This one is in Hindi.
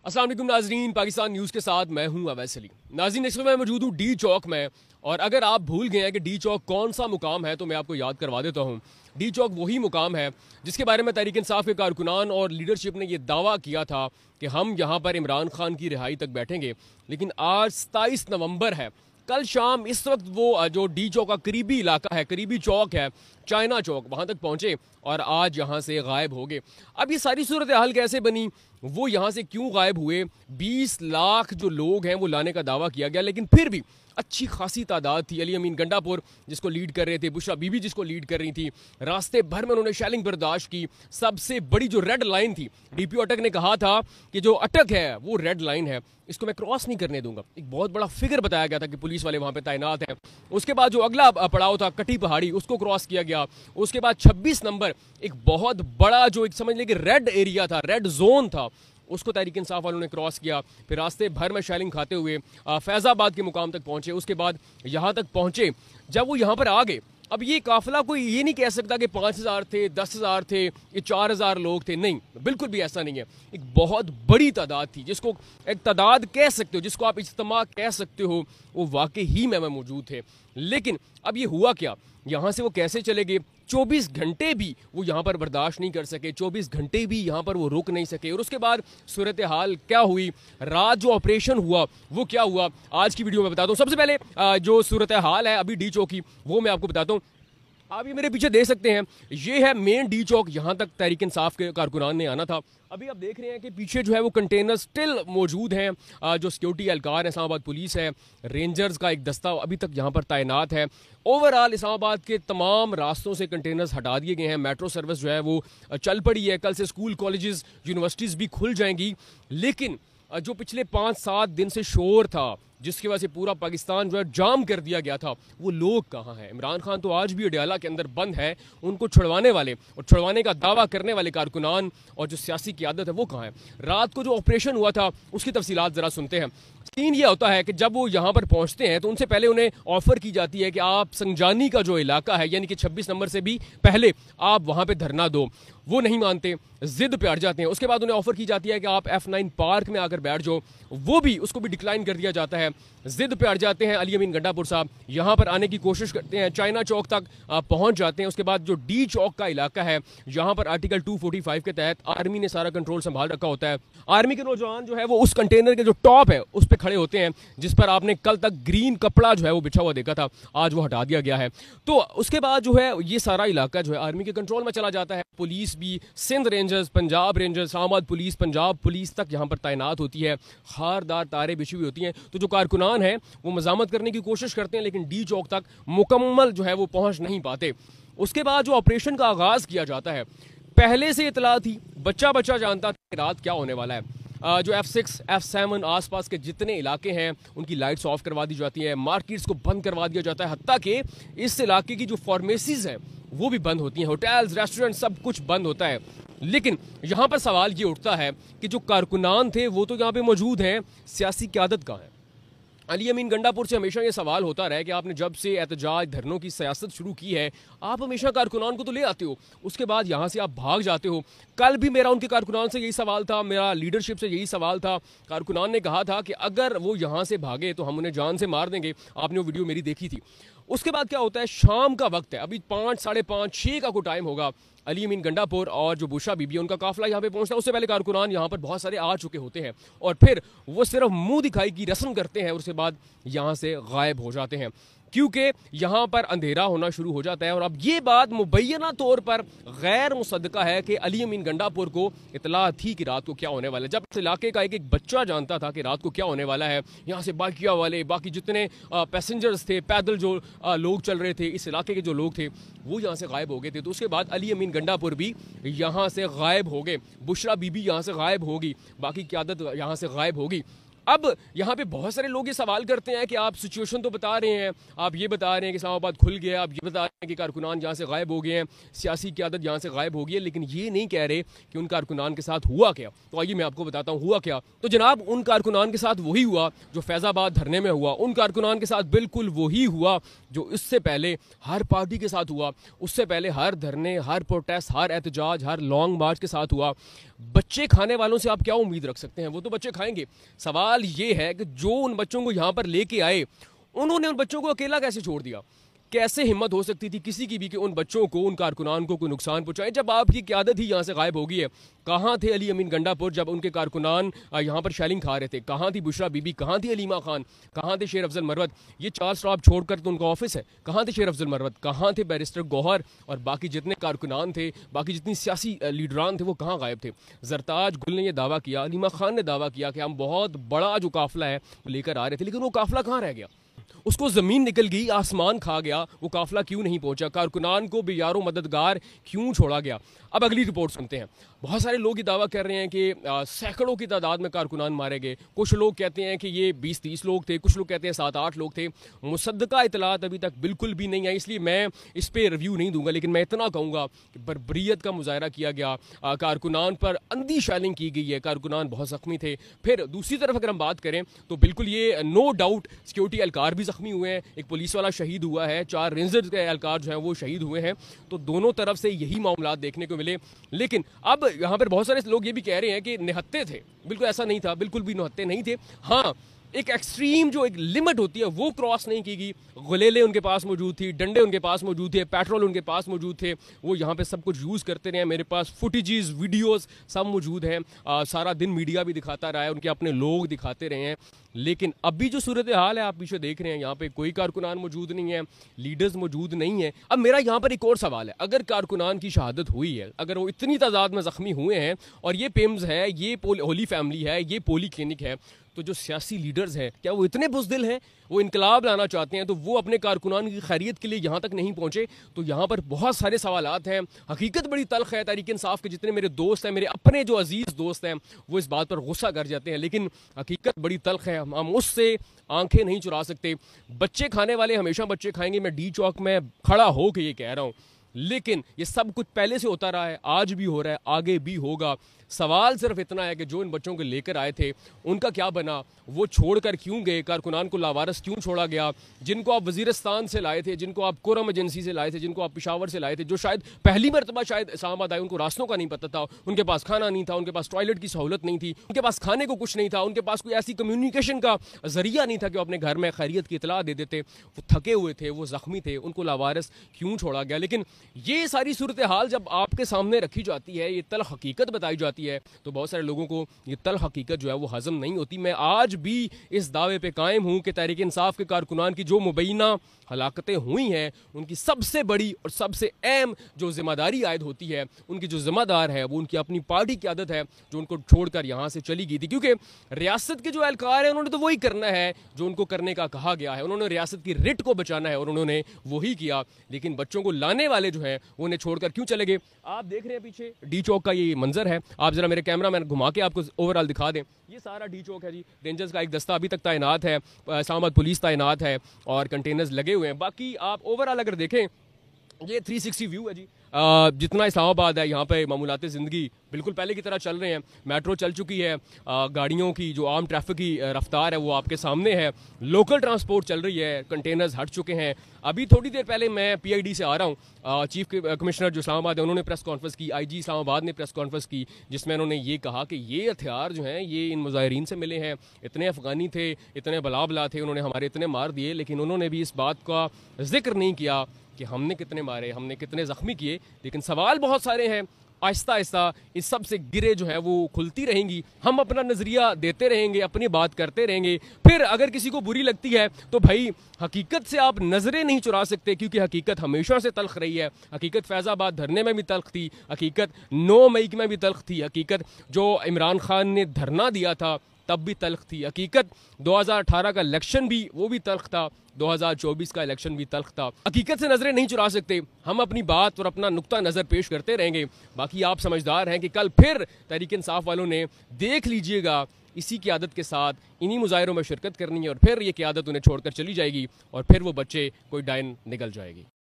अस्सलाम वालेकुम नाजरीन, पाकिस्तान न्यूज़ के साथ मैं हूं अवैस अली। नाजरीन, इस समय मैं मौजूद हूं डी चौक में, और अगर आप भूल गए हैं कि डी चौक कौन सा मुकाम है तो मैं आपको याद करवा देता हूं। डी चौक वही मुकाम है जिसके बारे में तहरीक इंसाफ के कारकुनान और लीडरशिप ने यह दावा किया था कि हम यहाँ पर इमरान खान की रिहाई तक बैठेंगे, लेकिन आज 27 नवंबर है। कल शाम इस वक्त वो जो डी चौक का करीबी इलाका है, करीबी चौक है चाइना चौक, वहाँ तक पहुँचे और आज यहाँ से गायब हो गए। अब ये सारी सूरत हाल कैसे बनी, वो यहाँ से क्यों गायब हुए? 20 लाख जो लोग हैं वो लाने का दावा किया गया, लेकिन फिर भी अच्छी खासी तादाद थी। अली अमीन गंडापुर जिसको लीड कर रहे थे, बुशरा बीबी जिसको लीड कर रही थी, रास्ते भर में उन्होंने शेलिंग बर्दाश्त की। सबसे बड़ी जो रेड लाइन थी, डीपीओ अटक ने कहा था कि जो अटक है वो रेड लाइन है, इसको मैं क्रॉस नहीं करने दूंगा। एक बहुत बड़ा फिगर बताया गया था कि पुलिस वाले वहां पे तैनात हैं। उसके बाद जो अगला पड़ाव था कटी पहाड़ी, उसको क्रॉस किया गया। उसके बाद 26 नंबर एक बहुत बड़ा जो एक समझ लें कि रेड एरिया था, रेड जोन था, उसको तहरीक इंसाफ वालों ने क्रॉस किया। फिर रास्ते भर में शेलिंग खाते हुए फैज़ाबाद के मुकाम तक पहुंचे। उसके बाद यहाँ तक पहुंचे। जब वो यहाँ पर आ गए, अब ये काफिला कोई ये नहीं कह सकता कि 5000 थे, 10,000 थे, ये 4000 लोग थे, नहीं, बिल्कुल भी ऐसा नहीं है। एक बहुत बड़ी तादाद थी, जिसको एक तादाद कह सकते हो, जिसको आप इज्तिमा कह सकते हो, वो वाकई ही में मौजूद थे। लेकिन अब ये हुआ क्या, यहाँ से वो कैसे चले गए? 24 घंटे भी वो यहाँ पर बर्दाश्त नहीं कर सके, 24 घंटे भी यहाँ पर वो रुक नहीं सके। और उसके बाद सूरत हाल क्या हुई, रात जो ऑपरेशन हुआ वो क्या हुआ, आज की वीडियो में बताता हूँ। सबसे पहले जो सूरत हाल है अभी डी चौक की, वो मैं आपको बताता हूँ। आप ये मेरे पीछे देख सकते हैं, ये है मेन डी चौक। यहाँ तक तहरीक इंसाफ के कारकुनान ने आना था। अभी आप देख रहे हैं कि पीछे जो है वो कंटेनर स्टिल मौजूद हैं। जो सिक्योरिटी एहलकार है, इस्लामाबाद पुलिस है, रेंजर्स का एक दस्ता अभी तक यहाँ पर तैनात है। ओवरऑल इस्लामाबाद के तमाम रास्तों से कंटेनर्स हटा दिए गए हैं। मेट्रो सर्विस जो है वो चल पड़ी है। कल से स्कूल, कॉलेजेस, यूनिवर्सिटीज़ भी खुल जाएंगी। लेकिन जो पिछले 5-7 दिन से शोर था, जिसकी वजह से पूरा पाकिस्तान जो है जाम कर दिया गया था, वो लोग कहाँ हैं? इमरान खान तो आज भी अडयाला के अंदर बंद है। उनको छुड़वाने वाले और छुड़वाने का दावा करने वाले कारकुनान और जो सियासी क़यादत है वो कहाँ है? रात को जो ऑपरेशन हुआ था उसकी तफसीलात ज़रा सुनते हैं। सीन ये होता है कि जब वो यहाँ पर पहुँचते हैं तो उनसे पहले उन्हें ऑफर की जाती है कि आप संजानी का जो इलाका है, यानी कि 26 नंबर से भी पहले आप वहाँ पे धरना दो। वो नहीं मानते, जिद पे अड़ जाते हैं। उसके बाद उन्हें ऑफर की जाती है कि आप F9 पार्क में आकर बैठ जाओ, वो भी, उसको भी डिक्लाइन कर दिया जाता है। जिद पे अड़ जाते हैं। अली अमीन गंडापुर साहब यहाँ पर आने की कोशिश करते हैं, चाइना चौक तक पहुँच जाते हैं। उसके बाद जो डी चौक का इलाका है, यहाँ पर आर्टिकल 245 के तहत आर्मी ने सारा कंट्रोल संभाल रखा होता है। आर्मी के नौजवान जो है वो उस कंटेनर के जो टॉप है उस पर खड़े होते हैं, जिस पर आपने कल तक ग्रीन कपड़ा जो है वो बिछा हुआ देखा था, आज वो हटा दिया गया है। तो उसके बाद जो है ये सारा इलाका जो है आर्मी के कंट्रोल में चला जाता है। पुलिस भी, Sindh rangers, Punjab rangers, Islamabad police, Punjab police तक यहाँ पर तैनात होती है। खारदार तारे बिछी हुई होती हैं। तो जो कारकुनान हैं वो मजामत करने की कोशिश करते हैं, लेकिन डी चौक तक मुकम्मल जो है वो पहुँच नहीं पाते। उसके बाद जो ऑपरेशन का आगाज़ किया जाता है, पहले से इतला थी, बच्चा बच्चा जानता था कि रात क्या होने वाला है। जो F6, F7 आसपास के जितने इलाके हैं उनकी लाइट्स ऑफ करवा दी जाती हैं, मार्केट्स को बंद करवा दिया जाता है, हत्ता कि इस इलाके की जो फार्मेसीज हैं वो भी बंद होती हैं, होटल्स, रेस्टोरेंट, सब कुछ बंद होता है। लेकिन यहाँ पर सवाल ये उठता है कि जो कारकुनान थे वो तो यहाँ पे मौजूद हैं, सियासी क़यादत कहाँ है? अली अमीन गंडापुर से हमेशा ये सवाल होता रहा है कि आपने जब से एहतजाज, धरनों की सियासत शुरू की है, आप हमेशा कारकुनान को तो ले आते हो, उसके बाद यहाँ से आप भाग जाते हो। कल भी मेरा उनके कारकुनान से यही सवाल था, मेरा लीडरशिप से यही सवाल था। कारकुनान ने कहा था कि अगर वो यहाँ से भागे तो हम उन्हें जान से मार देंगे। आपने वो वीडियो मेरी देखी थी। उसके बाद क्या होता है, शाम का वक्त है, अभी 5, साढ़े 5, 6 का कोई टाइम होगा। अली अमीन गंडापुर और जो बुशरा बीबी, उनका काफिला यहाँ पे पहुँचता है। उससे पहले कारकुनान यहाँ पर बहुत सारे आ चुके होते हैं और फिर वो सिर्फ मुंह दिखाई की रस्म करते हैं और उसके बाद यहाँ से गायब हो जाते हैं, क्योंकि यहाँ पर अंधेरा होना शुरू हो जाता है। और अब ये बात मुबैना तौर पर गैर मुसद्दका है कि अली अमीन गंडापुर को इतला थी कि रात को क्या होने वाला है। जब इस इलाके का एक बच्चा जानता था कि रात को क्या होने वाला है, यहाँ से बाकिया वाले, बाकी जितने पैसेंजर्स थे, पैदल जो लोग चल रहे थे, इस इलाके के जो लोग थे, वो यहाँ से गायब हो गए थे। तो उसके बाद अली अमीन गंडापुर भी यहाँ से गायब हो गए, बुशरा बीबी यहाँ से गायब होगी, बाकी क़यादत यहाँ से गायब होगी। अब यहाँ पे बहुत सारे लोग ये सवाल करते हैं कि आप सिचुएशन तो बता रहे हैं, आप ये बता रहे हैं कि इस्लामाबाद खुल गया, आप ये बता रहे हैं कि कारकुनान यहाँ से गायब हो गए हैं, सियासी क़यादत यहाँ से गायब हो गई है, लेकिन ये नहीं कह रहे कि उन कारकुनान के साथ हुआ क्या। तो आइए मैं आपको बताता हूँ हुआ क्या। तो जनाब, उन कारकुनान के साथ वही हुआ जो फैज़ाबाद धरने में हुआ, उन कारकुनान के साथ बिल्कुल वही हुआ जो इससे पहले हर पार्टी के साथ हुआ, उससे पहले हर धरने, हर प्रोटेस्ट, हर एहतजाज, हर लॉन्ग मार्च के साथ हुआ। बच्चे खाने वालों से आप क्या उम्मीद रख सकते हैं, वो तो बच्चे खाएंगे। सवाल ये है कि जो उन बच्चों को यहाँ पर लेके आए, उन्होंने उन बच्चों को अकेला कैसे छोड़ दिया। कैसे हिम्मत हो सकती थी किसी की भी कि उन बच्चों को, उन कारकुनान को कोई नुकसान पहुंचाए, जब आपकी क़यादत ही यहाँ से गायब हो गई है। कहाँ थे अली अमीन गंडापुर जब उनके कारकुनान यहाँ पर शैलिंग खा रहे थे? कहाँ थी बुशरा बीबी, कहाँ थी अलीमा खान, कहाँ थे शेर अफजल मरवत? ये 4 स्टॉप छोड़कर तो उनका ऑफिस है। कहाँ थे शेर अफजल मरवत, कहाँ थे बैरिस्टर गौहर और बाकी जितने कारकुनान थे, बाकी जितनी सियासी लीडरान थे, वो कहाँ गायब थे? जरताज गुल ने यह दावा किया, अलीमा खान ने दावा किया कि हम बहुत बड़ा जो काफिला है वो लेकर आ रहे थे, लेकिन वो काफिला कहाँ रह गया? उसको ज़मीन निकल गई, आसमान खा गया, वो काफिला क्यों नहीं पहुंचा? कारकुनान को बेयारो मददगार क्यों छोड़ा गया? अब अगली रिपोर्ट सुनते हैं। बहुत सारे लोग ये दावा कर रहे हैं कि सैकड़ों की तादाद में कारकुनान मारे गए। कुछ लोग कहते हैं कि ये 20-30 लोग थे, कुछ लोग कहते हैं 7-8 लोग थे। मुसद्दका इतलात अभी तक बिल्कुल भी नहीं आई, इसलिए मैं इस पर रिव्यू नहीं दूंगा, लेकिन मैं इतना कहूँगा कि बर्बरियत का मुजाहरा किया गया, कारकुनान पर अंधी शैलिंग की गई है, कारकुनान बहुत ज़ख्मी थे। फिर दूसरी तरफ अगर हम बात करें तो बिल्कुल ये नो डाउट सिक्योरिटी एहलकार भी ज़ख्मी हुए हैं, एक पुलिस वाला शहीद हुआ है, 4 रेंजर्स के एहलकार जो हैं वो शहीद हुए हैं। तो दोनों तरफ से यही मामला देखने को मिले। लेकिन अब यहाँ पर बहुत सारे लोग ये भी कह रहे हैं कि निहत्ते थे। बिल्कुल ऐसा नहीं था, बिल्कुल भी निहत्ते नहीं थे। हाँ, एक एक्सट्रीम जो एक लिमिट होती है वो क्रॉस नहीं की गई। गुलेले उनके पास मौजूद थी, डंडे उनके पास मौजूद थे, पेट्रोल उनके पास मौजूद थे, वो यहाँ पे सब कुछ यूज़ करते रहे। मेरे पास फुटेजेस, वीडियोस सब मौजूद हैं। सारा दिन मीडिया भी दिखाता रहा है, उनके अपने लोग दिखाते रहे हैं। लेकिन अभी जो सूरत हाल है आप पीछे देख रहे हैं, यहाँ पे कोई कारकुनान मौजूद नहीं है, लीडर्स मौजूद नहीं है। अब मेरा यहाँ पर एक और सवाल है, अगर कारकुनान की शहादत हुई है, अगर वो इतनी तादाद में ज़ख्मी हुए हैं और ये पेम्स है, ये होली फैमिली है, ये पोली क्लिनिक है, तो जो सियासी लीडर्स हैं क्या वो इतने बुज़दिल हैं, वो इनकलाब लाना चाहते हैं तो वो अपने कारकुनान की खैरियत के लिए यहाँ तक नहीं पहुँचे? तो यहाँ पर बहुत सारे सवालात हैं। हकीकत बड़ी तल्ख है। तहरीक इंसाफ के जितने मेरे दोस्त हैं, मेरे अपने जो अजीज़ दोस्त हैं, वो इस बात पर गुस्सा कर जाते हैं, लेकिन हकीकत बड़ी तल्ख है। हम उससे आंखें नहीं चुरा सकते। बच्चे खाने वाले हमेशा बच्चे खाएंगे। मैं डी चौक में खड़ा हो के ये कह रहा हूँ, लेकिन ये सब कुछ पहले से होता रहा है, आज भी हो रहा है, आगे भी होगा। सवाल सिर्फ इतना है कि जो इन बच्चों को लेकर आए थे उनका क्या बना, वो छोड़कर क्यों गए, कारकुनान को लावारस क्यों छोड़ा गया? जिनको आप वजीरिस्तान से लाए थे, जिनको आप कुरम एजेंसी से लाए थे, जिनको आप पेशावर से लाए थे, जो शायद पहली मरतबा शायद इस्लामाबाद आए, उनको रास्तों का नहीं पता था, उनके पास खाना नहीं था, उनके पास टॉयलेट की सहूलत नहीं थी, उनके पास खाने को कुछ नहीं था, उनके पास कोई ऐसी कम्युनिकेशन का जरिया नहीं था कि वो अपने घर में खैरियत की इतला दे देते। वो थके हुए थे, वो ज़ख्मी थे, उनको लावारस क्यों छोड़ा गया? लेकिन ये सारी सूरत हाल जब आपके सामने रखी जाती है, ये तल्ख हकीकत बताई जाती है, तो बहुत सारे लोगों को ये तल्ख हकीकत जो है वो हजम नहीं होती। मैं आज भी इस दावे पे कायम हूँ कि तहरीक इंसाफ के कारकुनान की जो मुबैना हलाकतें हुई हैं, उनकी सबसे बड़ी और सबसे अहम जो जिम्मेदारी आयद होती है, उनकी जो जिम्मेदार है वो उनकी अपनी पार्टी की आदत है जो उनको छोड़कर यहाँ से चली गई थी। क्योंकि रियासत के जो एहलकार हैं उन्होंने तो वही करना है जो उनको करने का कहा गया है, उन्होंने रियासत की रिट को बचाना है और उन्होंने वही किया। लेकिन बच्चों को लाने वाले जो हैं वो उन्हें छोड़कर क्यों चले गए? आप देख रहे हैं पीछे डी चौक का ये मंजर है। आप जरा मेरे कैमरा मैन घुमा के आपको ओवरऑल दिखा दें। ये सारा डी चौक है जी। रेंजर्स का एक दस्ता अभी तक तैनात है, इस्लामाबाद पुलिस तैनात है और कंटेनर्स लगे हुए हैं। बाकी आप ओवरऑल अगर देखें ये 360 व्यू है जी। जितना इस्लामाबाद है यहाँ पे मामूलात ज़िंदगी बिल्कुल पहले की तरह चल रहे हैं। मेट्रो चल चुकी है, गाड़ियों की जो आम ट्रैफिक की रफ्तार है वो आपके सामने है, लोकल ट्रांसपोर्ट चल रही है, कंटेनर्स हट चुके हैं। अभी थोड़ी देर पहले मैं PID से आ रहा हूँ, चीफ कमिश्नर जो इस्लामाबाद है उन्होंने प्रेस कॉन्फ्रेंस की, IG इस्लामाबाद ने प्रेस कॉन्फ्रेंस की, जिसमें उन्होंने ये कहा कि ये हथियार जो हैं ये इन मुजाहिरीन से मिले हैं, इतने अफ़गानी थे, इतने बला थे, उन्होंने हमारे इतने मार दिए, लेकिन उन्होंने भी इस बात का जिक्र नहीं किया कि हमने कितने मारे, हमने कितने ज़ख्मी किए। लेकिन सवाल बहुत सारे हैं। आहिस्ता आहिस्ता इस सब से गिरे जो है वो खुलती रहेंगी। हम अपना नज़रिया देते रहेंगे, अपनी बात करते रहेंगे। फिर अगर किसी को बुरी लगती है तो भाई हकीकत से आप नज़रें नहीं चुरा सकते, क्योंकि हकीकत हमेशा से तल्ख रही है। हकीकत फैज़ाबाद धरने में भी तल्ख थी, हकीकत 9 मई में भी तल्ख थी, हकीकत जो इमरान खान ने धरना दिया था तब भी तल्ख थी, हकीकत 2018 का इलेक्शन भी वो भी तल्ख था, 2024 का इलेक्शन भी तल्ख था। हकीकत से नजरें नहीं चुरा सकते। हम अपनी बात और अपना नुक्ता नज़र पेश करते रहेंगे। बाकी आप समझदार हैं कि कल फिर तहरीक इंसाफ वालों ने देख लीजिएगा इसी क़यादत के साथ इन्हीं मुजाहिरों में शिरकत करनी है और फिर ये क़यादत उन्हें छोड़कर चली जाएगी और फिर वो बच्चे कोई डायन निकल जाएगी।